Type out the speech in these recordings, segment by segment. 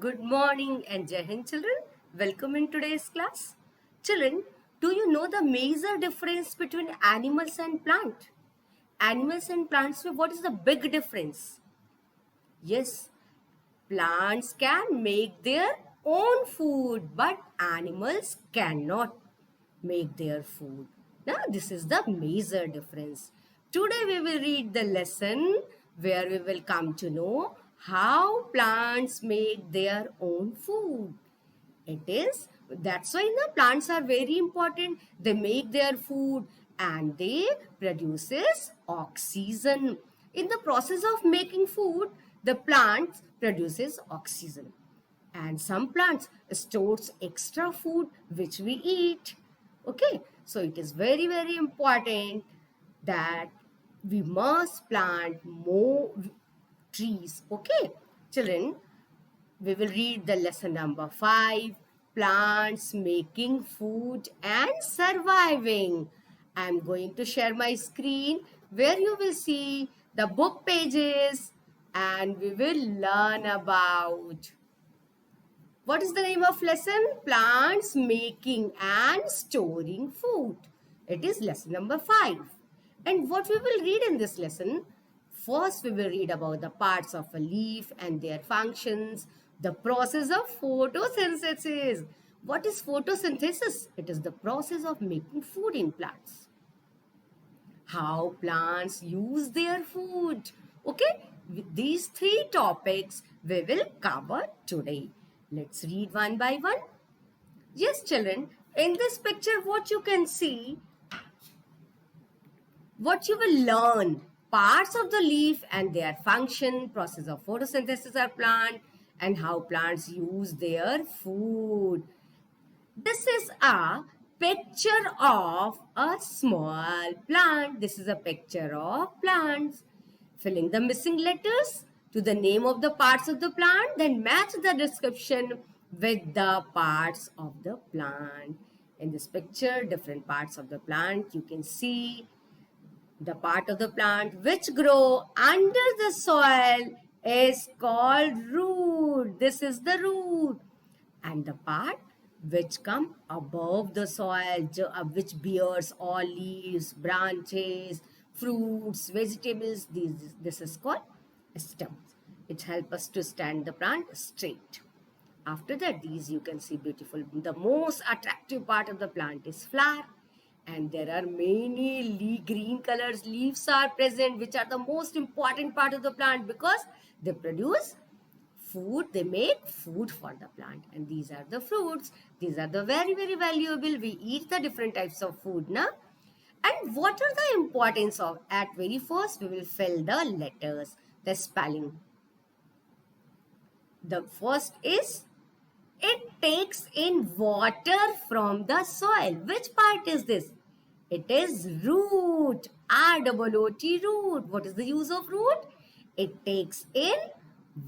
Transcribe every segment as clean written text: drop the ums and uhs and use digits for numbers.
Good morning and Jai Hind children. Welcome in today's class. Children, do you know the major difference between animals and plant? Animals and plants, what is the big difference? Yes, plants can make their own food, but animals cannot make their food. Now, this is the major difference. Today, we will read the lesson where we will come to know how plants make their own food. That's why the plants are very important. They make their food and they produces oxygen. In the process of making food, the plant produces oxygen. And some plants stores extra food which we eat. Okay, so it is very, very important that we must plant more trees. Okay, children, we will read the lesson number 5, plants making food and surviving. I am going to share my screen where you will see the book pages and we will learn about what is the name of lesson? Plants making and storing food. It is lesson number 5. And what we will read in this lesson? First, we will read about the parts of a leaf and their functions, the process of photosynthesis. What is photosynthesis? It is the process of making food in plants. How plants use their food. Okay, with these 3 topics we will cover today. Let's read one by one. Yes, children, in this picture what you can see, what you will learn, parts of the leaf and their function, process of photosynthesis are plant and how plants use their food. This is a picture of a small plant. This is a picture of plants. Filling the missing letters to the name of the parts of the plant, then match the description with the parts of the plant. In this picture, different parts of the plant, you can see the part of the plant which grow under the soil is called root. This is the root. And the part which come above the soil, which bears all leaves, branches, fruits, vegetables, this is called stems. It helps us to stand the plant straight. After that, these you can see beautiful. The most attractive part of the plant is flower. And there are many green colors leaves are present, which are the most important part of the plant because they produce food, they make food for the plant. And these are the fruits. These are the very, very valuable. We eat the different types of food, na? And what are the importance of? At very first, we will fill the letters, the spelling. The first is, it takes in water from the soil. Which part is this? It is root. R-O-O-T, root. What is the use of root? It takes in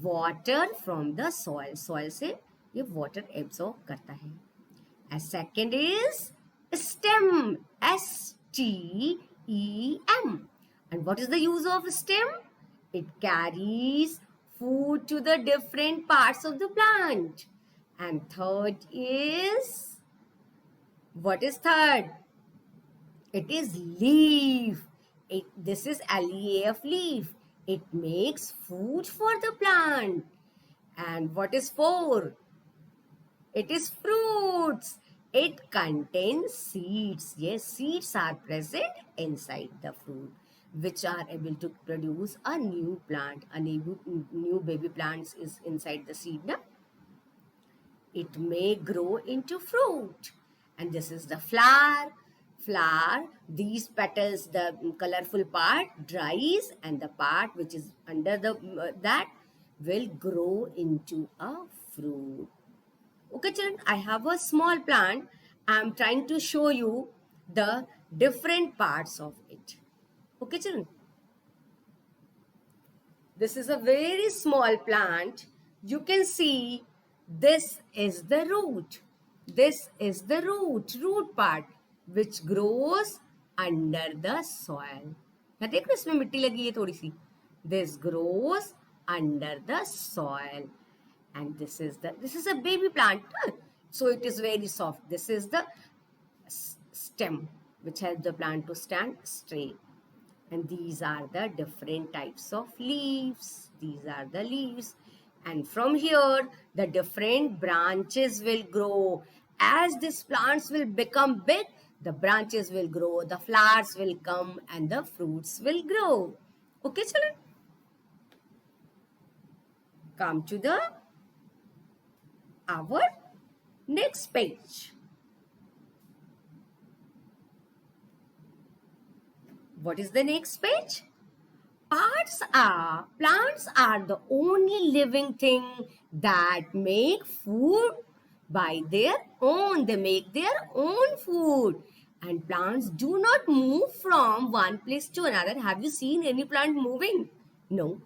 water from the soil. Soil से ये water absorb करता है. And second is stem. S-T-E-M. And what is the use of stem? It carries food to the different parts of the plant. And third is, what is third? It is leaf. This is L-E-A-F, leaf. It makes food for the plant. And what is 4? It is fruits. It contains seeds. Yes, seeds are present inside the fruit, which are able to produce a new plant. A new baby plants is inside the seed. Na? It may grow into fruit. And this is the flower. Flower, these petals, the colorful part dries and the part which is under that will grow into a fruit. Okay, children, I have a small plant. I am trying to show you the different parts of it. Okay, children. This is a very small plant. You can see this is the root. This is the root part, which grows under the soil. यहाँ देख रहे इसमें मिट्टी लगी है थोड़ी सी. This grows under the soil. And this is a baby plant, so it is very soft. This is the stem which helps the plant to stand straight. And these are the different types of leaves. These are the leaves. And from here, the different branches will grow. As these plants will become big, the branches will grow, the flowers will come, and the fruits will grow. Okay, children? Come to the our next page. What is the next page? Plants are the only living thing that make food by their own. They make their own food. And plants do not move from one place to another. Have you seen any plant moving? No.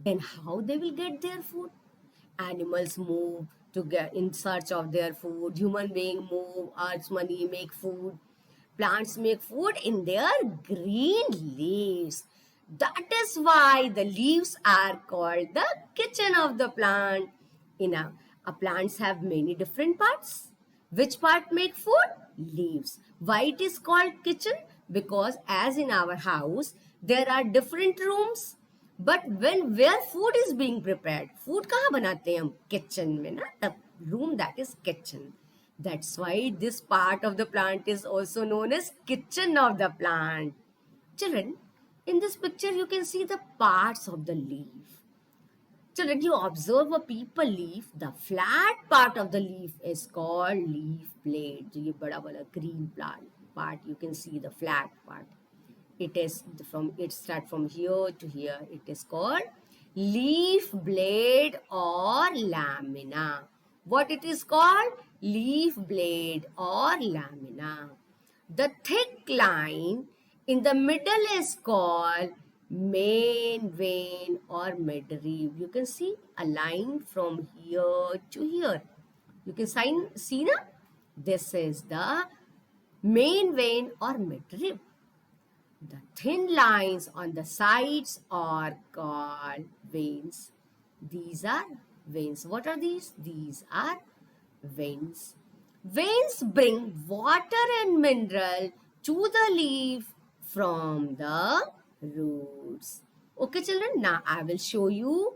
Then how they will get their food? Animals move to get in search of their food. Human beings move, earth's money, make food. Plants make food in their green leaves. That is why the leaves are called the kitchen of the plant. A plants have many different parts. Which part make food? Leaves. Why it is called kitchen? Because as in our house, there are different rooms. But where food is being prepared, food कहाँ बनाते हैं हम? Kitchen में ना, the room that is kitchen. That's why this part of the plant is also known as kitchen of the plant. Children, in this picture you can see the parts of the leaf. Children, you observe a peepal leaf, the flat part of the leaf is called leaf blade. जो ये बड़ा वाला green plant part, you can see the flat part. It start from here to here. It is called leaf blade or lamina. What it is called? Leaf blade or lamina. The thick line in the middle is called main vein or midrib. You can see a line from here to here. You can see na? This is the main vein or midrib. The thin lines on the sides are called veins. These are veins. What are these? These are veins. Veins bring water and mineral to the leaf from the roots. Okay, children, now I will show you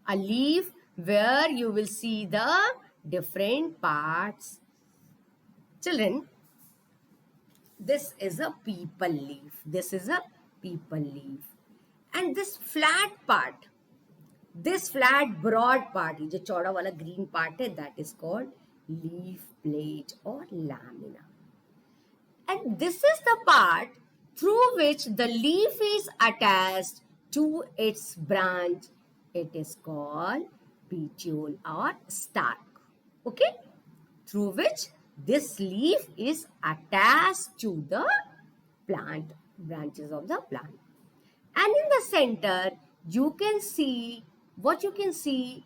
a leaf where you will see the different parts. Children, this is a peepal leaf. This is a peepal leaf. And this flat part, this flat broad part, ये जो चौड़ा वाला green part है, that is called leaf blade or lamina. And this is the part through which the leaf is attached to its branch. It is called petiole or stalk. Okay? Through which this leaf is attached to the plant, branches of the plant. And in the center, you can see, what you can see,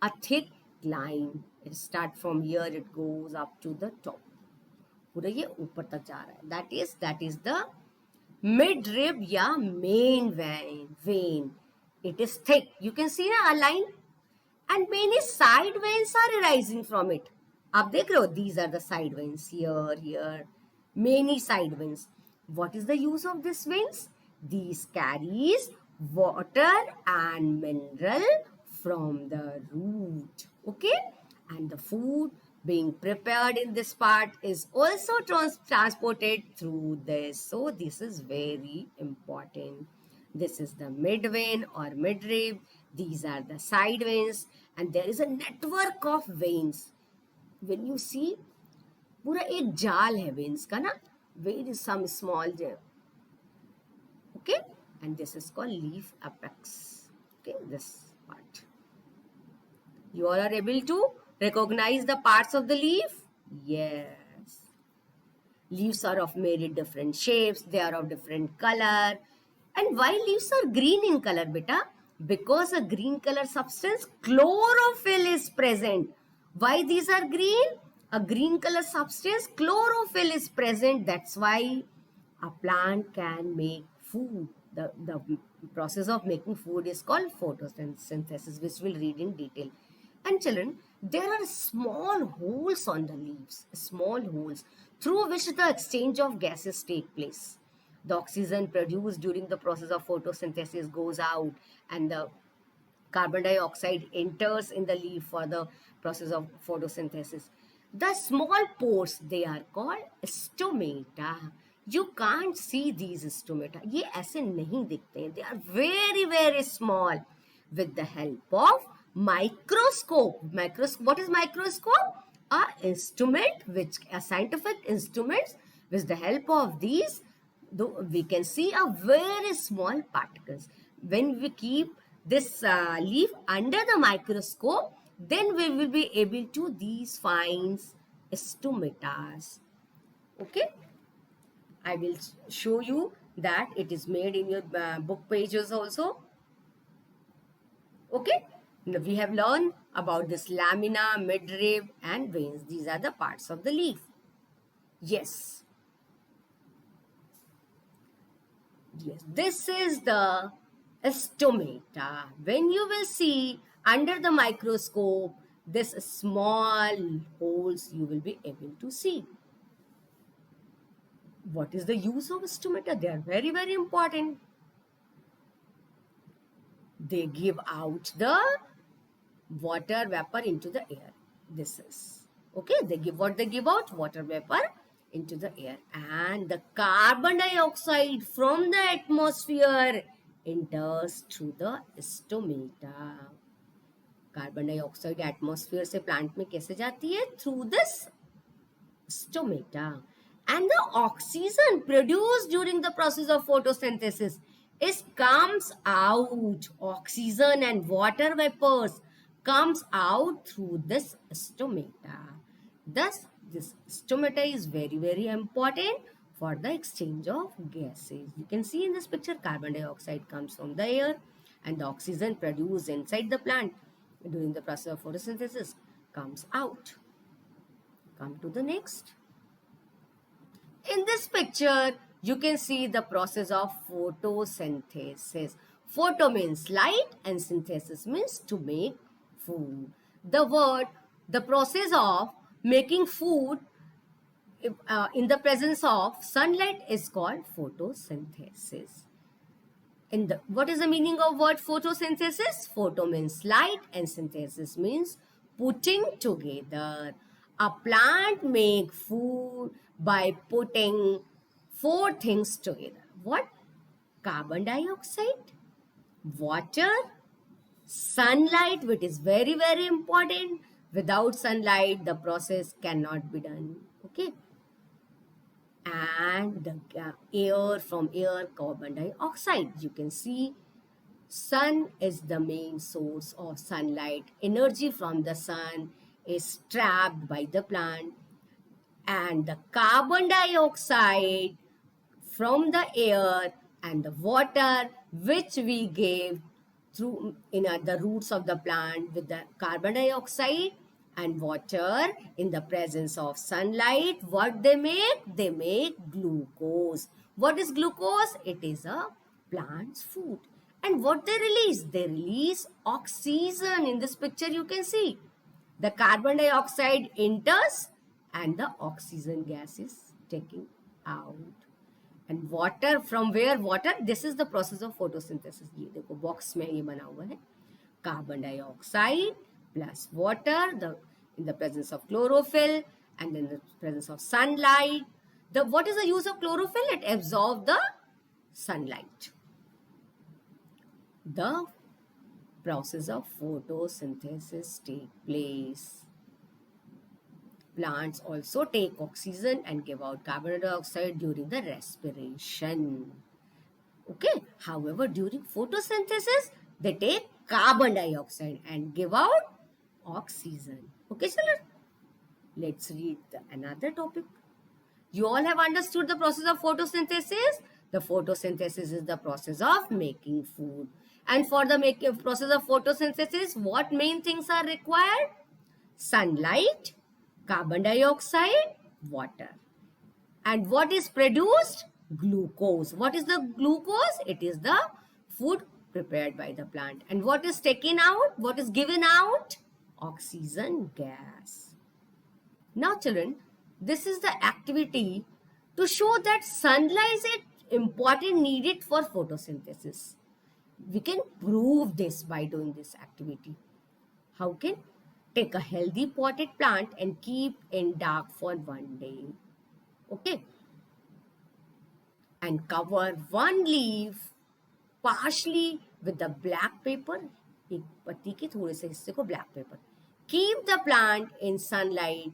a thick line. It starts from here, it goes up to the top. पूरा ये ऊपर तक जा रहा है. That is the midrib या main vein. It is thick. You can see a line. And many side veins are arising from it. आप देख रहे हो, these are the side veins, here, many side veins. What is the use of these veins? These carries water and mineral from the root. Okay? And the food being prepared in this part is also transported through this. So this is very important. This is the mid vein or midrib. These are the side veins. And there is a network of veins. When you see, पूरा एक जाल है veins का ना. Vein is some small gem. Okay? And this is called leaf apex. Okay? This part. You all are able to recognize the parts of the leaf? Yes. Leaves are of many different shapes. They are of different color. And why leaves are green in color, beta? Because a green color substance, chlorophyll, is present. Why these are green? A green color substance, chlorophyll, is present. That's why a plant can make food. The process of making food is called photosynthesis, which we'll read in detail. And children, there are small holes on the leaves, small holes through which the exchange of gases take place. The oxygen produced during the process of photosynthesis goes out, and the carbon dioxide enters in the leaf for the process of photosynthesis. The small pores, they are called stomata. You can't see these stomata. ये ऐसे नहीं दिखते हैं. They are very very small. With the help of microscope. What is microscope? A instrument, which a scientific instrument, with the help of these, we can see a very small particles. When we keep this leaf under the microscope, then we will be able to these find stomatas. Okay, I will show you that it is made in your book pages also. Okay, now we have learned about this lamina, midrib and veins. These are the parts of the leaf. Yes. Yes, this is the stomata. When you will see under the microscope, this small holes you will be able to see. What is the use of stomata? They are very, very important. They give out the water vapor into the air. This is okay. They give what they give out? Water vapor into the air, and the carbon dioxide from the atmosphere enters through the stomata. Carbon dioxide atmosphere से plant में कैसे जाती है? Through this stomata. And the oxygen produced during the process of photosynthesis comes out. Oxygen and water vapors comes out through this stomata. Thus, this stomata is very, very important for the exchange of gases. You can see in this picture, carbon dioxide comes from the air, and the oxygen produced inside the plant during the process of photosynthesis comes out. Come to the next. In this picture, you can see the process of photosynthesis. Photo means light and synthesis means to make food. The process of making food in the presence of sunlight is called photosynthesis. What is the meaning of word photosynthesis? Photo means light and synthesis means putting together. A plant make food by putting 4 things together. What? Carbon dioxide, water, sunlight, which is very, very important. Without sunlight, the process cannot be done. Okay. And the air, from air, carbon dioxide. You can see sun is the main source of sunlight. Energy from the sun is trapped by the plant, and the carbon dioxide from the air and the water which we gave through in the roots of the plant, with the carbon dioxide and water in the presence of sunlight, what they make? They make glucose. What is glucose? It is a plant's food. And what they release? They release oxygen. In this picture you can see the carbon dioxide enters and the oxygen gas is taken out. And water, from where water? This is the process of photosynthesis. ये देखो box में ये बना हुआ है. Carbon dioxide plus water in the presence of chlorophyll and in the presence of sunlight. What is the use of chlorophyll? It absorbs the sunlight. The process of photosynthesis take place. Plants also take oxygen and give out carbon dioxide during the respiration. Okay. However, during photosynthesis, they take carbon dioxide and give out oxygen. Okay, children? Let's read another topic. You all have understood the process of photosynthesis. The photosynthesis is the process of making food. And for the process of photosynthesis, what main things are required? Sunlight, carbon dioxide, water. And what is produced? Glucose. What is the glucose? It is the food prepared by the plant. And what is taken out? What is given out? oxygen gas. Now children, this is the activity to show that sunlight is important needed for photosynthesis. We can prove this by doing this activity. How can? Take a healthy potted plant and keep in dark for one day. Okay. And cover one leaf partially with the black paper. एक पत्ती के थोड़े से हिस्से को black paper. Keep the plant in sunlight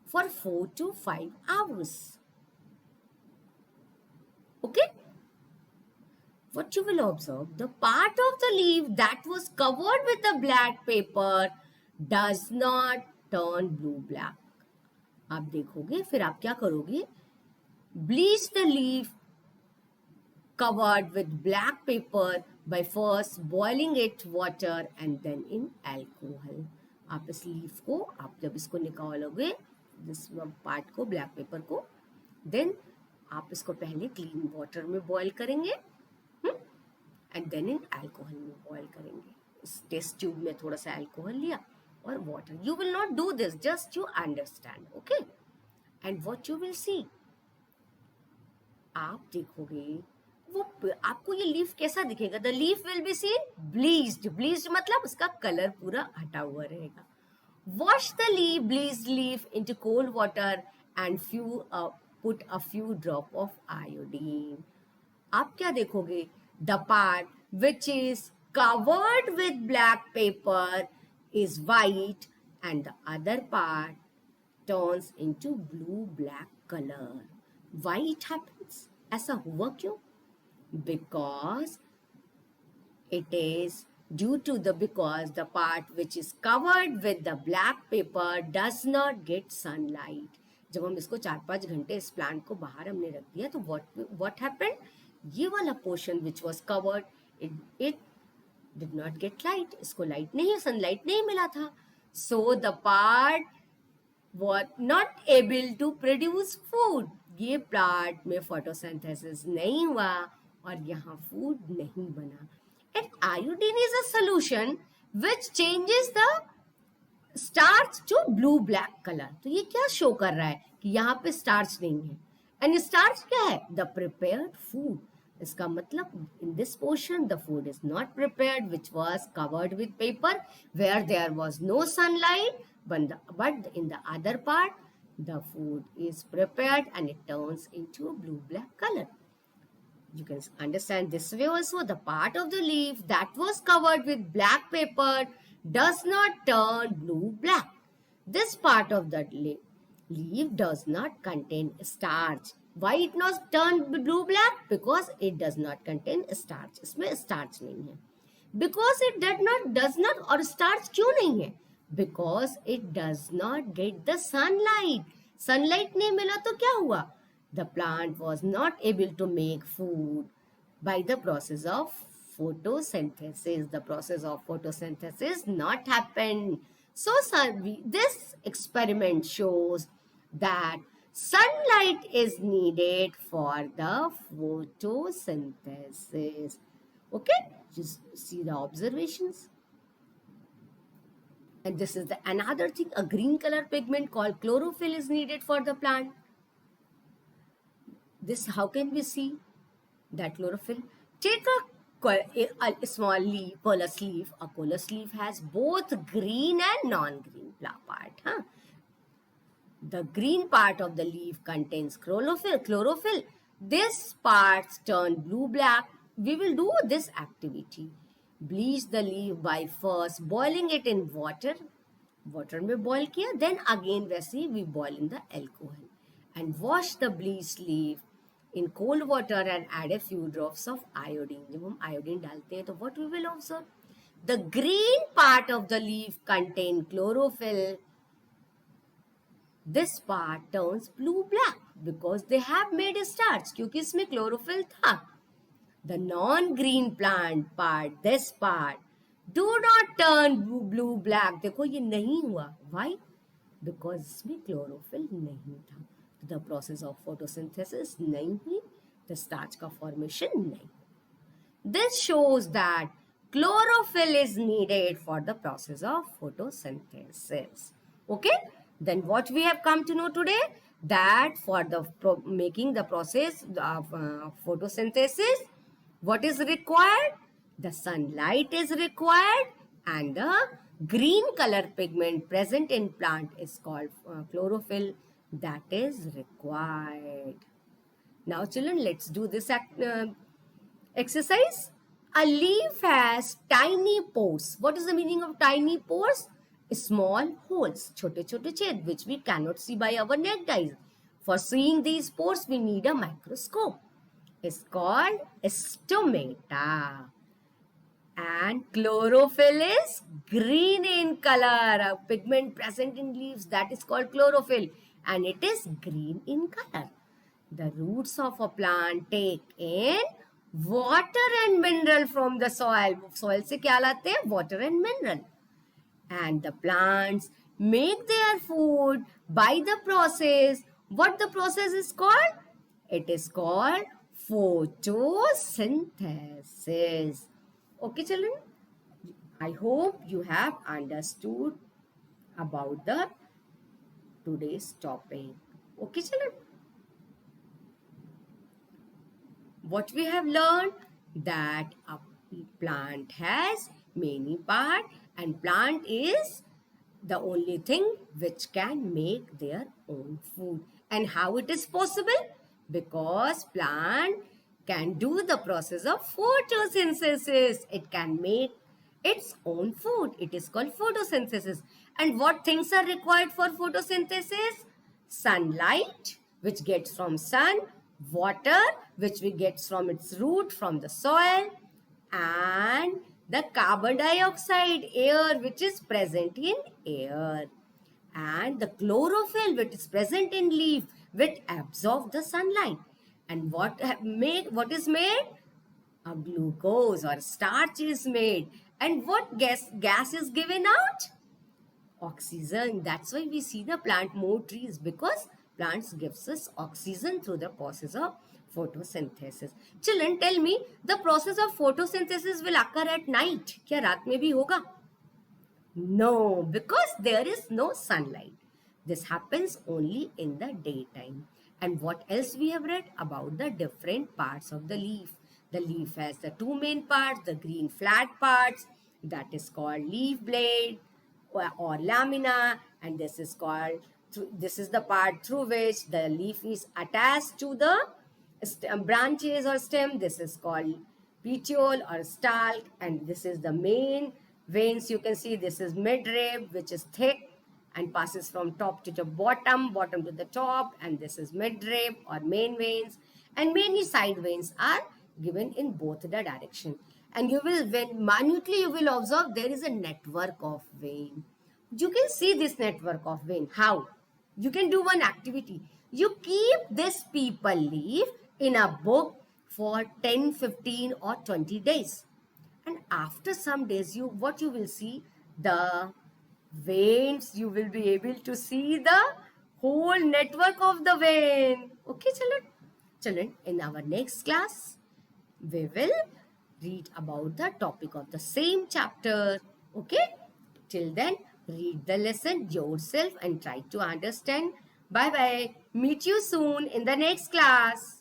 for 4 to 5 hours. Okay? What you will observe, the part of the leaf that was covered with the black paper does not turn blue black. आप देखोगे, फिर आप क्या करोगे? Bleach the leaf covered with black paper by first boiling it water and then in alcohol. आप इस leaf को, आप जब इसको निकालोगे, इस पार्ट को, ब्लैक पेपर को, देन आप इसको पहले क्लीन वाटर में बॉईल करेंगे एंड देन इन अल्कोहल में बॉईल करेंगे. इस टेस्ट ट्यूब में थोड़ा सा अल्कोहल लिया और water. You will not do this, just you understand. Okay. And what you will see, आप देखोगे वो आपको ये लीफ कैसा दिखेगा. The leaf will be seen bleached. Bleached मतलब उसका कलर पूरा हटा हुआ रहेगा. Wash the leaf, bleached leaf into cold water and put a few drop of iodine. आप क्या देखोगे? The part which is covered with black pepper is white and the other part turns into blue black color. Why it happens? ऐसा हुआ क्यों? Because it is because the part which is covered with the black paper does not get sunlight. जब हम इसको 4-5 घंटे इस plant को बाहर हमने रख दिया तो what happened? ये वाला portion which was covered, it did not get light. इसको लाइट नहीं, सनलाइट नहीं मिला था. So the part was not able to produce food. ये प्लांट में फोटोसिंथेसिस नहीं हुआ और यहाँ फूड नहीं बना. And iodine is a solution which changes the starch to blue black color. तो ये क्या शो कर रहा है कि यहाँ पे स्टार्च नहीं है. एंड स्टार्च क्या है? The prepared food. इसका मतलब in this portion the food is not prepared, which was covered with paper where there was no sunlight, but in the other part the food is prepared and it turns into a blue black color. You can understand this way also. The part of the leaf that was covered with black paper does not turn blue black. This part of the leaf does not contain starch. Why it not turn blue black? Because it does not contain starch. इसमें starch नहीं है. Because it does not और starch क्यों नहीं है? Because it does not get the sunlight. Sunlight नहीं मिला तो क्या हुआ? The plant was not able to make food by the process of photosynthesis. The process of photosynthesis not happened. So this experiment shows that sunlight is needed for the photosynthesis. Okay, just see the observations. And this is another thing, a green color pigment called chlorophyll is needed for the plant. This, how can we see that chlorophyll? Take a small leaf, colous leaf. A colous leaf has both green and non-green part. Huh? The green part of the leaf contains chlorophyll. This part turn blue-black. We will do this activity. Bleach the leaf by first boiling it in water. Water में boil किया. Then again वैसे we boil in the alcohol. And wash the bleached leaf in cold water and add a few drops of iodine. जब हम iodine डालते हैं तो what we will observe? The green part of the leaf contain chlorophyll. This part turns blue-black because they have made a starch. क्योंकि इसमें chlorophyll था. The non-green plant part, this part, do not turn blue-black. देखो ये नहीं हुआ. Why? Because इसमें chlorophyll नहीं था. The process of photosynthesis नहीं हुई. The starch का formation नहीं. This shows that chlorophyll is needed for the process of photosynthesis. Okay, then what we have come to know today, that for the making the process of photosynthesis, what is required? The sunlight is required, and the green color pigment present in plant is called chlorophyll, that is required. Now children, let's do this exercise. A leaf has tiny pores. What is the meaning of tiny pores? Small holes, chote chote ched, which we cannot see by our naked eyes. For seeing these pores, we need a microscope. It's called stomata. And chlorophyll is green in color. A pigment present in leaves, that is called chlorophyll, and it is green in color. The roots of a plant take in water and mineral from the soil. Soil से क्या लाते हैं? Water and mineral. And the plants make their food by the process. What the process is called? It is called photosynthesis. Okay, children? I hope you have understood about the today's topic. Okay, children? What we have learned, that a plant has many parts, and plant is the only thing which can make their own food. And how it is possible? Because plant can do the process of photosynthesis. It can make its own food. It is called photosynthesis. And what things are required for photosynthesis? Sunlight, which gets from sun, water, which we get from its root, from the soil, and the carbon dioxide, air, which is present in air, and the chlorophyll, which is present in leaf, which absorb the sunlight. And what is made? A glucose or starch is made. And what gas is given out? Oxygen. That's why we see the plant more trees, because plants gives us oxygen through the process of photosynthesis. Children, tell me, the process of photosynthesis will occur at night. क्या रात में भी होगा? No, because there is no sunlight. This happens only in the daytime. And what else we have read about the different parts of the leaf? The leaf has the two main parts, the green flat parts, that is called leaf blade or lamina, and this is the part through which the leaf is attached to the branches or stem. This is called petiole or stalk, and this is the main veins. You can see this is midrib, which is thick and passes from top to the bottom to the top, and this is midrib or main veins, and many side veins are given in both the direction. And you will, when minutely you will observe, there is a network of vein. You can see this network of vein. How? You can do one activity. You keep this people leaf in a book for 10, 15 or 20 days. And after some days, what you will see? The veins, you will be able to see the whole network of the vein. Okay, children? Children, in our next class, we will read about the topic of the same chapter. Okay? Till then, read the lesson yourself and try to understand. Bye-bye. Meet you soon in the next class.